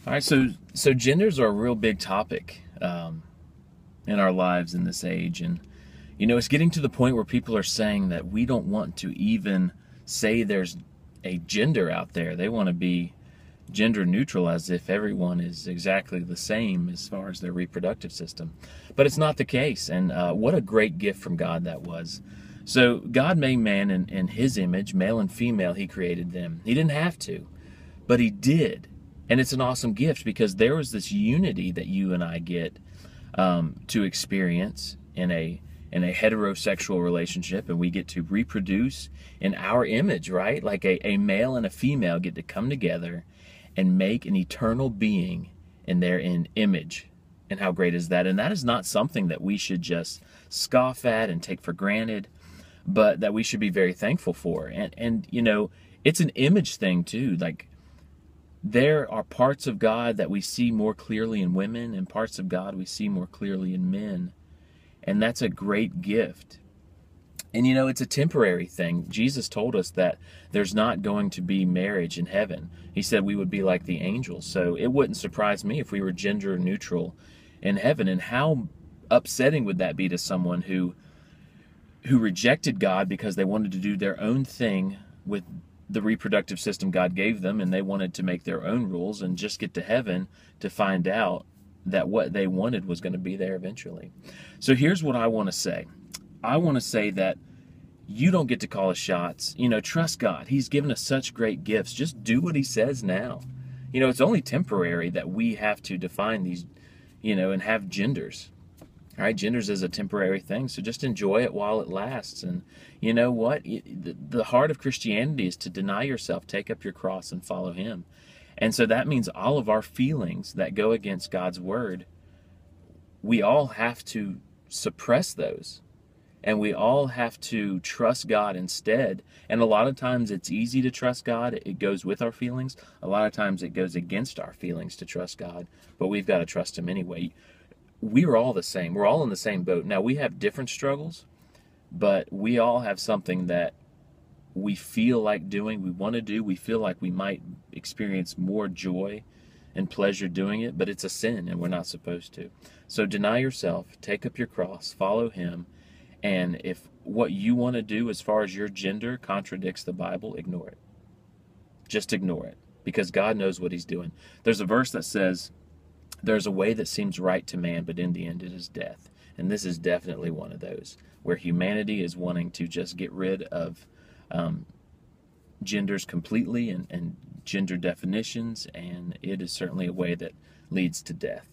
All right, so genders are a real big topic in our lives in this age, and it's getting to the point where people are saying that we don't want to even say there's a gender out there. They want to be gender neutral, as if everyone is exactly the same as far as their reproductive system. But it's not the case, and what a great gift from God that was. So God made man in His image, male and female. He created them. He didn't have to, but He did. And it's an awesome gift because there was this unity that you and I get to experience in a heterosexual relationship, and we get to reproduce in our image, right? Like a male and a female get to come together and make an eternal being in their image. And how great is that? And that is not something that we should just scoff at and take for granted, but that we should be very thankful for. And it's an image thing too. Like, there are parts of God that we see more clearly in women, and parts of God we see more clearly in men. And that's a great gift. And it's a temporary thing. Jesus told us that there's not going to be marriage in heaven. He said we would be like the angels. So it wouldn't surprise me if we were gender neutral in heaven. And how upsetting would that be to someone who rejected God because they wanted to do their own thing with the reproductive system God gave them, and they wanted to make their own rules and just get to heaven to find out that what they wanted was going to be there eventually. So here's what I want to say. I want to say that you don't get to call the shots. Trust God. He's given us such great gifts. Just do what He says now. It's only temporary that we have to define these, and have genders. All right, genders is a temporary thing, so just enjoy it while it lasts. And you know what? The heart of Christianity is to deny yourself, take up your cross, and follow Him. And so that means all of our feelings that go against God's word, we all have to suppress those. And we all have to trust God instead. And a lot of times it's easy to trust God. It goes with our feelings. A lot of times it goes against our feelings to trust God. But we've got to trust Him anyway. We are all the same. We're all in the same boat. Now, we have different struggles, but we all have something that we feel like doing, we want to do. We feel like we might experience more joy and pleasure doing it, but it's a sin and we're not supposed to. So deny yourself, take up your cross, follow Him, and if what you want to do as far as your gender contradicts the Bible, ignore it. Just ignore it, because God knows what He's doing. There's a verse that says, there's a way that seems right to man, but in the end it is death. And this is definitely one of those, where humanity is wanting to just get rid of genders completely and gender definitions, and it is certainly a way that leads to death.